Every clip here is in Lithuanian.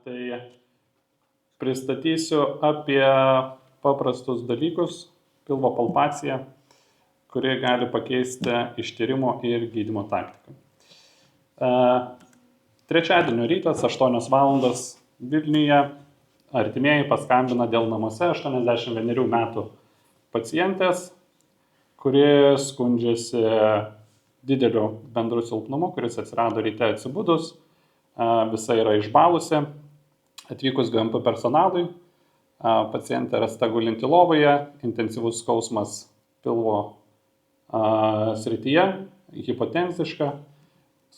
Tai pristatysiu apie paprastus dalykus, pilvo palpaciją, kuri gali pakeisti ištyrimo ir gydymo taktiką. Trečiadienio rytas, 8 valandos Vilniuje, artimieji paskambina dėl namuose 81 metų pacientės, kuri skundžiasi dideliu bendru silpnumu, kuris atsirado ryte atsibudus, visa yra išbalusi. Atvykus GMP personalui, pacientė rasta gulinti lovoje, intensyvus skausmas pilvo srityje, hipotenziška,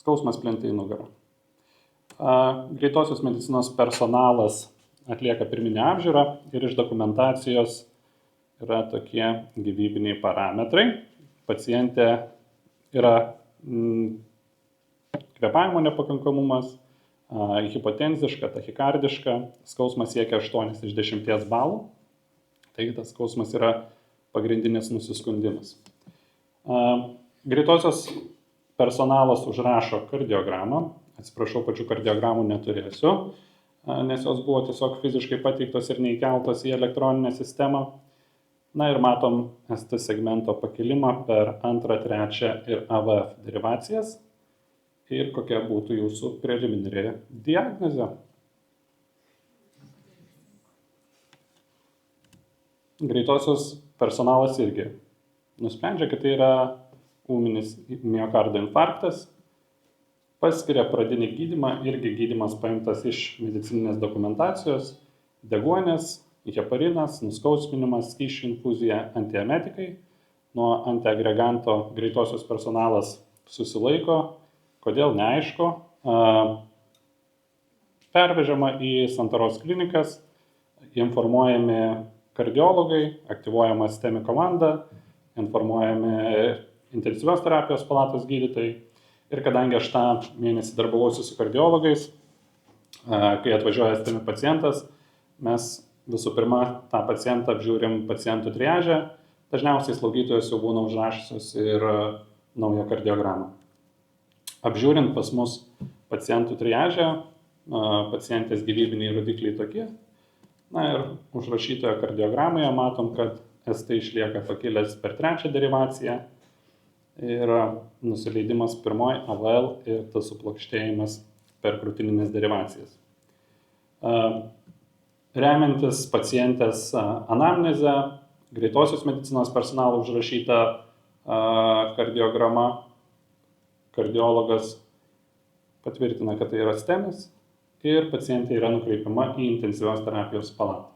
skausmas plinta į nugarą. Greitosios medicinos personalas atlieka pirminę apžiūrą ir iš dokumentacijos yra tokie gyvybiniai parametrai. Pacientė yra kvėpavimo nepakankamumas, hipotenziška, tachikardiška, skausmas siekia 8 iš 10 balų. Taigi tas skausmas yra pagrindinis nusiskundimas. Greitosios personalas užrašo kardiogramą. Atsiprašau, pačių kardiogramų neturėsiu, nes jos buvo tiesiog fiziškai pateiktos ir neįkeltos į elektroninę sistemą. Na ir matom ST segmento pakilimą per 2, 3 ir AVF derivacijas. Ir kokia būtų jūsų preliminari diagnozė. Greitosios personalas irgi nusprendžia, kad tai yra ūminis miokardo infarktas, paskiria pradinį gydymą, irgi gydymas paimtas iš medicininės dokumentacijos, deguonis, heparinas, nuskausminimas, skysčių infuzija, antiemetikai. Nuo antiagreganto greitosios personalas susilaiko, kodėl neaišku. Pervežama į Santaros klinikas, informuojami kardiologai, aktyvuojama STEMI komanda, informuojami intensyvios terapijos palatos gydytojai. Ir kadangi aš tą mėnesį darbavausi su kardiologais, kai atvažiuoja STEMI pacientas, mes visų pirma tą pacientą apžiūrim pacientų triažę. Dažniausiai slaugytojos jau būna užrašusios ir naują kardiogramą. Apžiūrint pas mus pacientų triažę, pacientės gyvybiniai rodikliai tokie. Na ir užrašytoje kardiogramėje matom, kad ST išlieka pakilęs per 3 derivaciją ir nusileidimas 1 AVL ir tas suplokštėjimas per krūtininės derivacijas. Remiantis pacientės anamnezę, greitosios medicinos personalo užrašyta kardiograma, kardiologas patvirtina, kad tai yra STEMis ir pacientė yra nukreipiama į intensyvios terapijos palatą.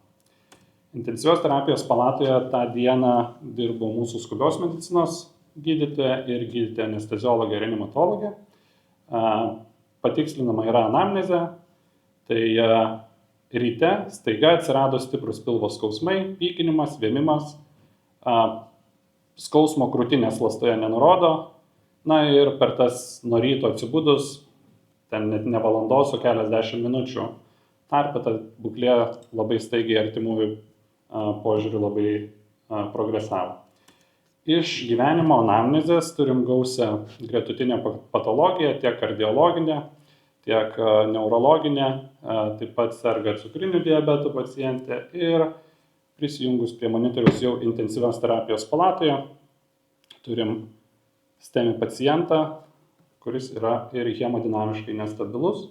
Intensyvios terapijos palatoje tą dieną dirbo mūsų skubios medicinos gydytoja ir gydytoja anesteziologė ir reanimatologė. Patikslinama yra anamnezė, tai ryte staiga atsirado stiprus pilvo skausmai, pykinimas, vėmimas, skausmo krūtinės ląstoje nenurodo. Na ir per tas nuo ryto atsibudus, ten net ne valandos, o keliasdešimt minučių tarpe, ta būklė labai staigiai artimųjų požiūrių labai progresavo. Iš gyvenimo anamnezės turim gausią gretutinę patologiją, tiek kardiologinę, tiek neurologinę, taip pat serga cukriniu diabetu pacientė ir prisijungus prie monitoriaus jau intensyvios terapijos palatoje turim STEMI pacientą, kuris yra ir hemodinamiškai nestabilus,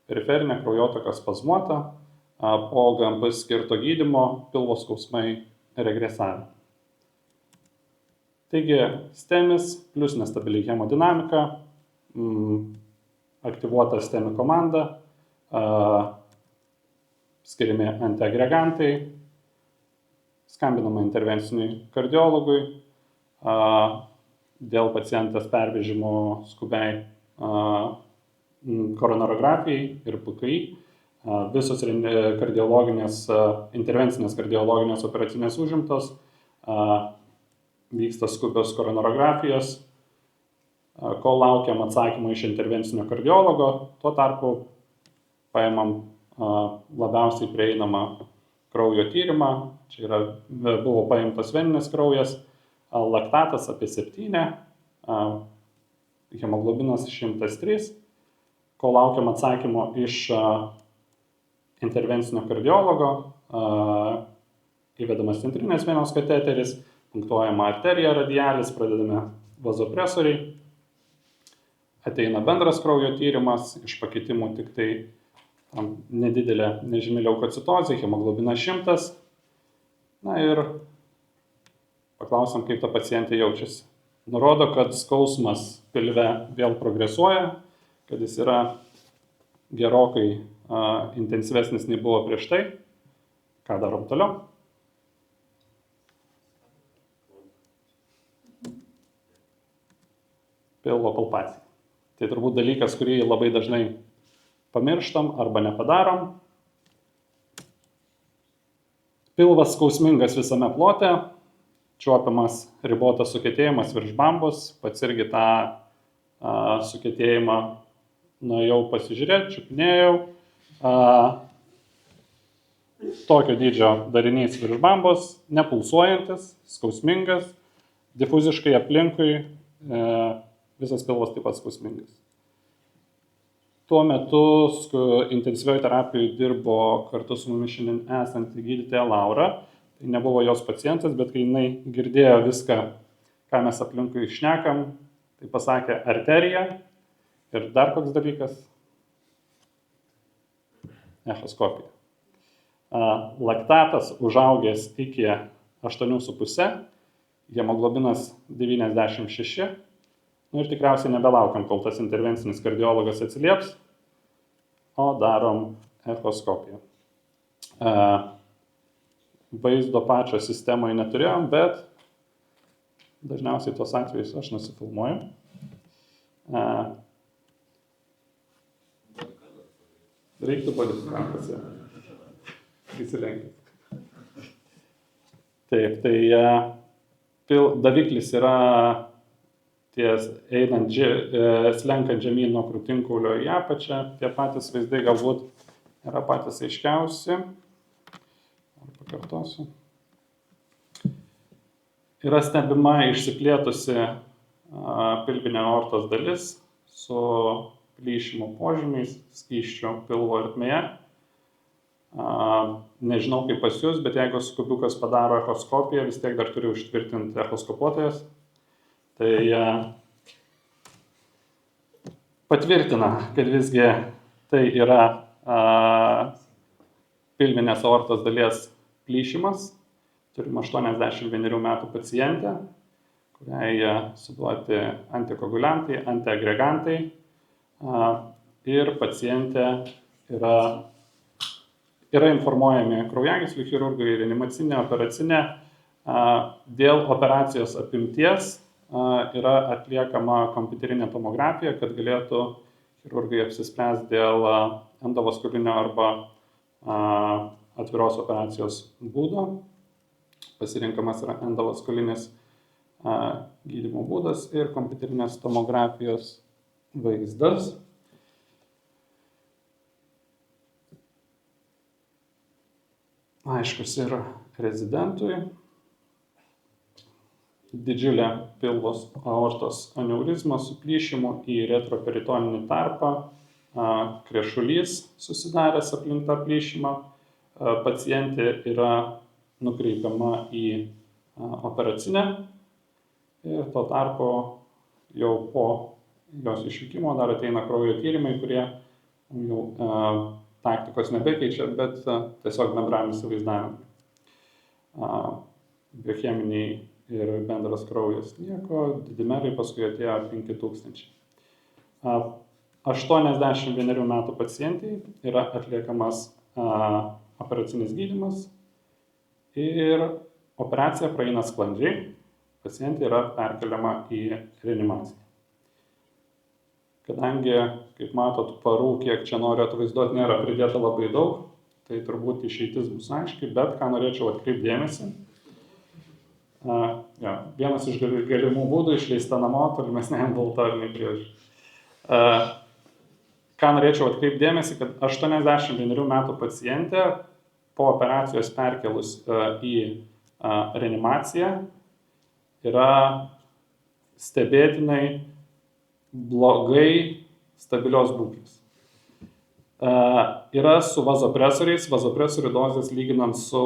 periferinė kraujotaka spazmuota, po GMP skirto gydymo pilvo skausmai regresavę. Taigi STEMis plus nestabili hemodinamika, aktyvuota STEMI komanda, skiriami antiagregantai, skambinama intervenciniui kardiologui, dėl pacientės pervežimo skubiai koronarografijai ir PKI. Visos intervencinės kardiologinės operacinės užimtos, vyksta skubios koronarografijos, kol laukiam atsakymą iš intervencinio kardiologo, tuo tarpu paimam labiausiai prieinamą kraujo tyrimą, čia buvo paimtas veninis kraujas, laktatas apie 7, hemoglobinas 103, kol laukiam atsakymo iš intervencinio kardiologo, įvedamas centrinės venos kateteris, punktuojama arterija radialis, pradedami vazopresoriai, ateina bendras kraujo tyrimas, iš pakitimų tik tai nedidelė nežymi leukocitozė, hemoglobinas 100. Na ir paklausom, kaip ta pacientė jaučiasi. Nurodo, kad skausmas pilve vėl progresuoja, kad jis yra gerokai intensyvesnis nei buvo prieš tai. Ką darom toliau? Pilvo palpacija. Tai turbūt dalykas, kurį labai dažnai pamirštam arba nepadarom. Pilvas skausmingas visame plote, čiuopiamas ribotas sukietėjimas virš bambos, pats irgi tą sukietėjimą nuėjau pasižiūrėti, čiupinėjau. Tokio dydžio darinys virš bambos, nepulsuojantis, skausmingas, difuziškai aplinkui, visas pilvas taip pat skausmingas. Tuo metu intensyvioje terapijoje dirbo kartu su mumis šiandien esanti gydytoja Laura. Tai nebuvo jos pacientas, bet kai jinai girdėjo viską, ką mes aplinkui šnekam, tai pasakė arterija ir dar koks dalykas - echoskopija. Laktatas užaugęs iki 8,5, hemoglobinas 96. Ir tikriausiai nebelaukiam, kol tas intervencinis kardiologas atsilieps, o darom echoskopiją. Vaizdo pačio sistemoje neturėjom, bet dažniausiai tos atvejus aš nusifilmuoju. Reiktų padėti įsilenkit. Taip, tai daviklis yra ties einant, slenkant žemyn nuo krūtinkaulio į apačią. Tie patys vaizdai galbūt yra patys aiškiausi. Pakartosiu. Yra stebima išsiplėtusi pilvinė aortos dalis su plyšimo požymiais, skysčių pilvo ertmėje. Nežinau kaip pas jūs, bet jeigu skubiukas padaro echoskopiją, vis tiek dar turi užtvirtinti echoskopuotojas. Tai patvirtina, kad visgi tai yra pilvinės aortos dalies plyšimas. Turim 81 metų pacientę, kuriai suduoti antikoaguliantai, antiagregantai. Ir pacientė yra informuojami kraujagyslių chirurgai, reanimacinė, operacinė. Dėl operacijos apimties yra atliekama kompiuterinė tomografija, kad galėtų chirurgai apsispręsti dėl endovaskulinio arba atviros operacijos būdo. Pasirinkamas yra endovaskulinis gydymo būdas ir kompiuterinės tomografijos vaizdas. Aiškus ir rezidentui. Didžiulė pilvos aortos aneurizma su plyšimu į retroperitoninį tarpą, krešulys susidaręs aplink tą plyšimą. Pacientė yra nukreipiama į operacinę ir tuo tarpu jau po jos išvykimo dar ateina kraujo tyrimai, kurie jau taktikos nebekeičia, bet tiesiog bendram įsivaizdavimui. Biocheminiai ir bendras kraujas nieko, didimerai paskui atėjo 5000. 81 metų pacientai yra atliekamas operacinis gydymas ir operacija praeina sklandžiai, pacientė yra perkeliama į reanimaciją. Kadangi, kaip matot, parų, kiek čia noriu atvaizduoti, nėra pridėta labai daug, tai turbūt išeitis bus aiški, bet ką norėčiau atkreipti dėmesį. Vienas iš galimų būdų išleista namo tolimesniam ambulatoriniai priežiūrai. Ką norėčiau atkreipti dėmesį, kad 81 metų pacientė po operacijos perkelus į reanimaciją yra stebėtinai blogai stabilios būklės. Yra su vazopresoriais. Vazopresorių dozės lyginant su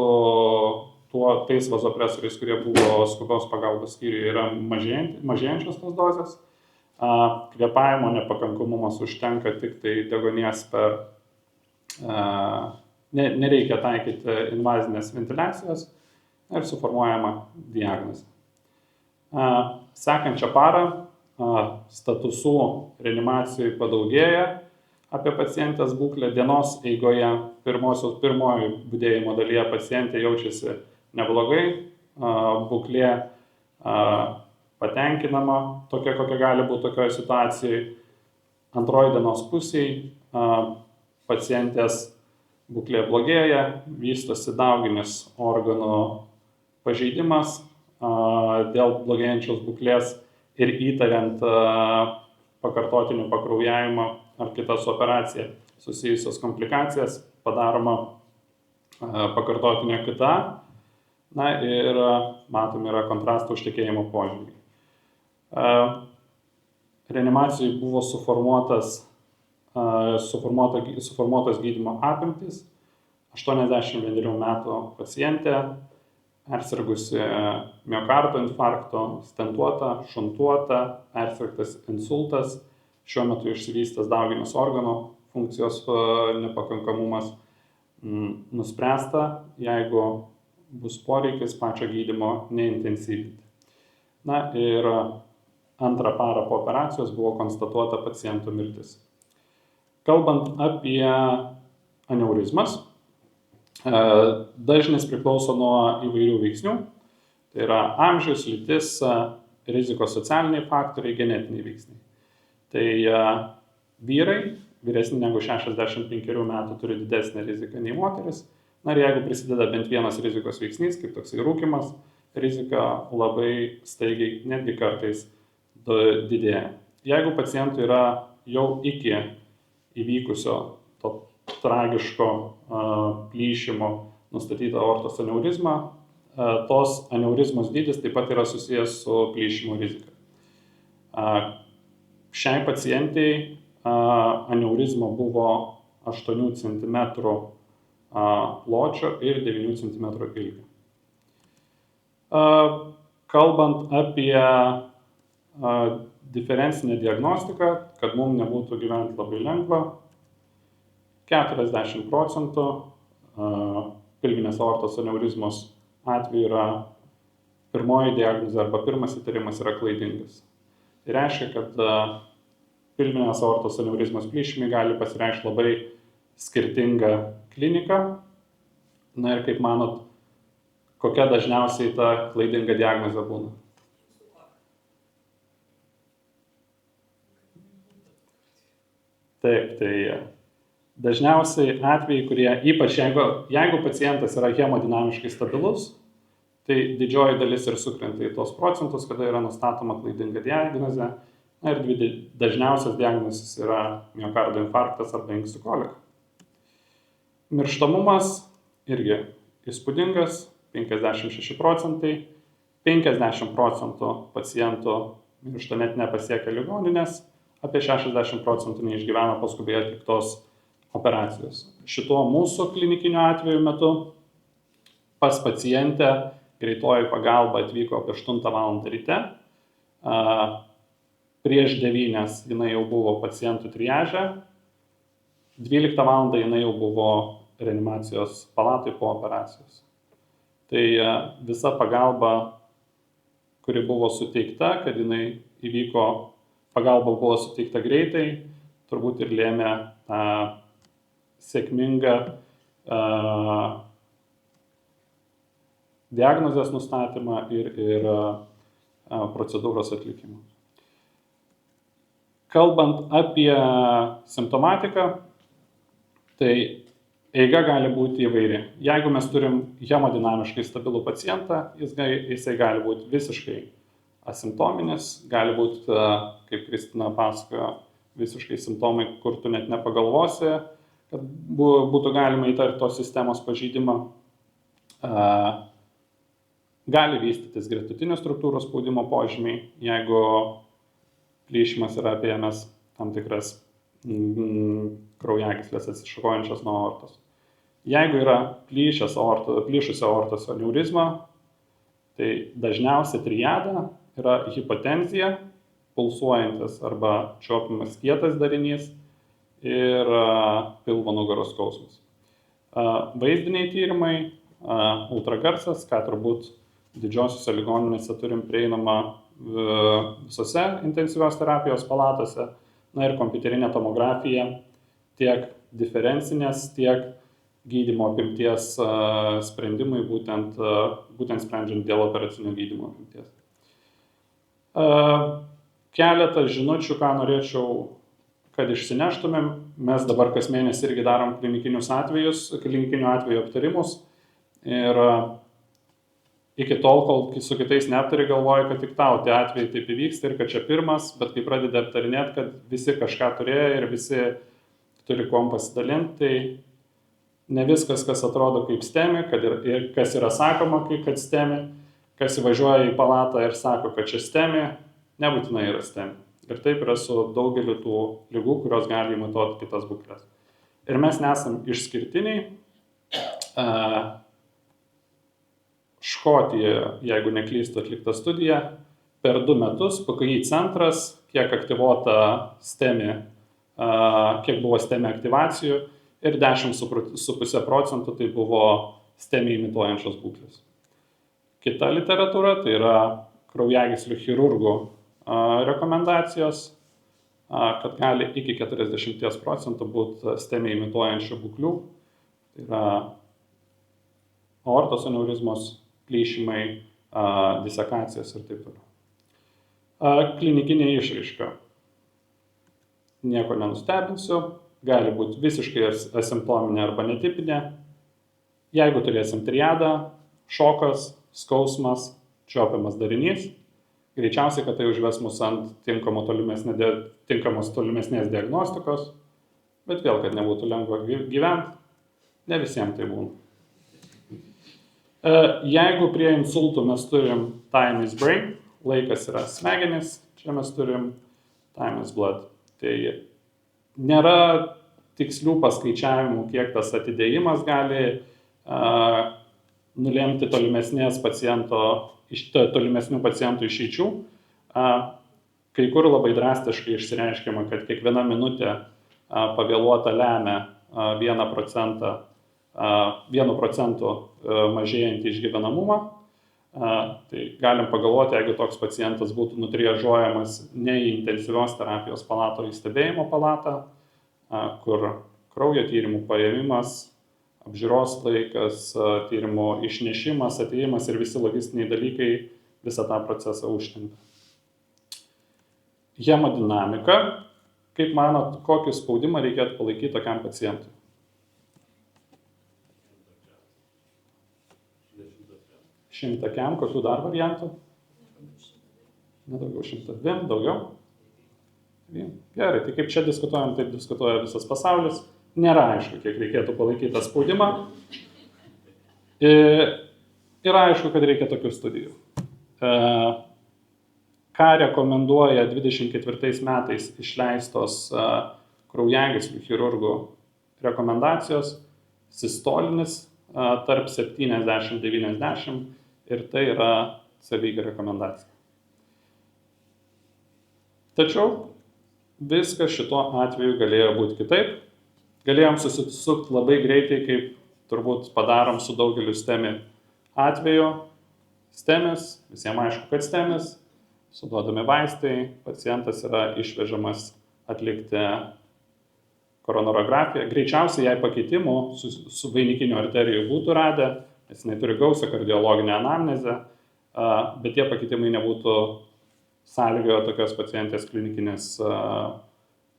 tais vazopresoriais, kurie buvo skubios pagalbos skyriuje, yra mažėjančios tos dozės. Kvėpavimo nepakankamumas užtenka tik tai deguonies per... Nereikia taikyti invazinės ventiliacijos ir suformuojama diagnozė. Sekančią parą statusų reanimacijai padaugėja apie pacientės būklę. Dienos eigoje pirmojo budėjimo dalyje pacientė jaučiasi neblogai, būklė patenkinama, tokia kokia gali būti tokioje situacijoje. Antroji dienos pusėje pacientės būklė blogėja, vystosi dauginius organų pažeidimas dėl blogėjančios būklės ir įtariant pakartotinį pakraujavimą ar kitas operacija susijusios komplikacijas padaroma pakartotinė kita. Na ir matom, yra kontrasto užtekėjimo požymiai. Reanimacijai buvo suformuotos gydymo apimtys. 81 metų pacientė, persirgusi miokardo infarkto, stentuota, šuntuota, persirgtas insultas, šiuo metu išsivystęs dauginius organų funkcijos nepakankamumas. Nuspręsta, jeigu bus poreikis, pačio gydymo neintensyvinti. Na ir antrą parą po operacijos buvo konstatuota paciento mirtis. Kalbant apie aneurizmas, dažnis priklauso nuo įvairių veiksnių. Tai yra amžius, lytis, rizikos socialiniai faktoriai, genetiniai veiksniai. Tai vyrai vyresni negu 65 metų turi didesnę riziką nei moteris. Na ir jeigu prisideda bent vienas rizikos veiksnys, kaip toksai rūkymas, rizika labai staigiai, netgi kartais didėja. Jeigu pacientui yra jau iki įvykusio to tragiško plyšimo nustatyta aortos aneurizma, tos aneurizmos dydis taip pat yra susijęs su plyšimo rizika. Šiai pacientiai aneurizma buvo 8 cm pločio ir 9 cm ilgio. Kalbant apie diferencinę diagnostiką, kad mums nebūtų gyventi labai lengva, 40% pilvinės aortos aneurizmos atveju yra pirmoji diagnozė arba pirmas įtarimas yra klaidingas. Tai reiškia, kad pilvinės aortos aneurizmos plyšimai gali pasireikšti labai skirtingą kliniką. Na ir kaip manot, kokia dažniausiai ta klaidinga diagnozė būna? Taip, tai dažniausiai atvejai, kurie, ypač jeigu pacientas yra hemodinamiškai stabilus, tai didžioji dalis ir sukrenta į tos procentus, kada yra nustatoma klaidinga diagnozė. Na ir dažniausias diagnozės yra miokardo infarktas arba inkstų kolika. Mirštamumas irgi įspūdingas, 56%, 50% pacientų miršta net nepasiekę ligoninės, apie 60% neišgyvena po skubiai atliktos operacijos. Šituo mūsų klinikiniu atveju metu pas pacientę greitoji pagalba atvyko apie 8 val. Ryte. Prieš 9 jinai jau buvo pacientų triaže, 12 val. Jinai jau buvo reanimacijos palatoj po operacijos. Tai visa pagalba, kuri buvo suteikta, kad jinai įvyko, pagalba buvo suteikta greitai, turbūt ir lėmė sėkmingą diagnozės nustatymą ir procedūros atlikimą. Kalbant apie simptomatiką, tai eiga gali būti įvairi. Jeigu mes turim hemodinamiškai stabilų pacientą, jisai gali būti visiškai asimptominis, gali būti, kaip Kristina pasakojo, visiškai simptomai, kur tu net nepagaluosi, kad būtų galima įtarti tos sistemos pažeidimą. Gali vystytis gretutinio struktūros spaudimo požymiai, jeigu plyšimas yra apėmęs tam tikras kraujagyslės atsišakojančios nuo aortos. Jeigu yra plyšusi aortos aneurizma, tai dažniausia triada yra hipotenzija, pulsuojantis arba čiuopiamas kietas darinys ir pilvo nugaros skausmas. Vaizdiniai tyrimai, ultragarsas, ką turbūt didžiosiuose ligoninėse turim prieinamą visose intensyvios terapijos palatose, na ir kompiuterinė tomografija, tiek diferencinės, tiek gydymo apimties sprendimai, būtent sprendžiant dėl operacinio gydymo apimties. Keletą žinučių, ką norėčiau, kad išsineštumėm. Mes dabar kas mėnesį irgi darom klinikinių atvejų aptarimus. Ir iki tol, kol su kitais neaptari, galvoju, kad tik tau tie atvejai taip įvyksta ir kad čia pirmas, bet kai pradedi aptarinėti, kad visi kažką turėjo ir visi turi kuom pasidalinti, tai ne viskas, kas atrodo kaip STEMI, ir kas yra sakoma, kad STEMI, kas įvažiuoja į palatą ir sako, kad čia STEMI, nebūtinai yra STEMI. Ir taip yra su daugeliu tų ligų, kurios gali imituoti kitas būklės. Ir mes nesam išskirtiniai. Škotijoje, jeigu neklystu, atlikta studija, per 2 metus PKI centras, kiek aktyvuota STEMI, kiek buvo STEMI aktyvacijų, ir 10,5% tai buvo STEMI imituojančios būklės. Kita literatūra, tai yra kraujagyslių chirurgų rekomendacijos, kad gali iki 40% būti STEMI imituojančių būklių. Tai yra aortos aneurizmos, plyšimai, disekacijos ir taip toliau. Klinikinė išraiška. Nieko nenustebinsiu. Gali būti visiškai asimptominė arba netipinė. Jeigu turėsim triadą, šokas, skausmas, čiuopiamas darinys, greičiausiai, kad tai užves mus ant tinkamos tolimesnės diagnostikos, bet vėl, kad nebūtų lengva gyventi, ne visiems tai būna. Jeigu prie insultų mes turim time is brain, laikas yra smegenis, čia mes turim time is blood. Tai nėra tikslių paskaičiavimų, kiek tas atidėjimas gali nulemti tolimesnių pacientų išeičių. Kai kur labai drastiškai išsireiškiama, kad kiekviena minutė pavėluota lemia 1% mažėjantį išgyvenamumą. Tai galim pagalvoti, jeigu toks pacientas būtų nutriažuojamas ne į intensyvios terapijos palatą, į stebėjimo palatą, kur kraujo tyrimų paėmimas, apžiūros laikas, tyrimų išnešimas, atėjimas ir visi logistiniai dalykai visą tą procesą užtempia. Hemodinamika. Kaip manot, kokį spaudimą reikėtų palaikyti tokiam pacientui? 100 kem, kokių dar variantų? Nedaugiau 102, daugiau? Gerai, tai kaip čia diskutuojam, taip diskutuoja visas pasaulis. Nėra aišku, kiek reikėtų palaikyti tą spaudimą. Ir aišku, kad reikia tokių studijų. Ką rekomenduoja 24 metais išleistos kraujagyslių chirurgų rekomendacijos? Sistolinis tarp 70-90 ir tai yra savyga rekomendacija. Tačiau viskas šituo atveju galėjo būti kitaip. Galėjom susisukti labai greitai, kaip turbūt padarom su daugeliu STEMI atveju. STEMIS, visiems aišku, kad STEMIS, suduodami vaistai, pacientas yra išvežamas atlikti koronarografiją. Greičiausiai jai pakeitimų su vainikiniu arterijų būtų radę, nes jinai turi gausią kardiologinę anamnezę, bet tie pakeitimai nebūtų sąlygojo tokios pacientės klinikinės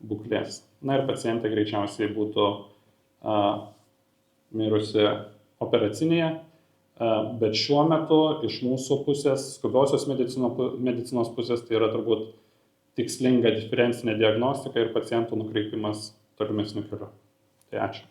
būklės. Na ir pacientė greičiausiai būtų mirusi operacinėje, bet šiuo metu iš mūsų pusės, skubiosios medicinos pusės, tai yra turbūt tikslinga diferencinė diagnostika ir pacientų nukreipimas tolimesniu keliu. Tai ačiū.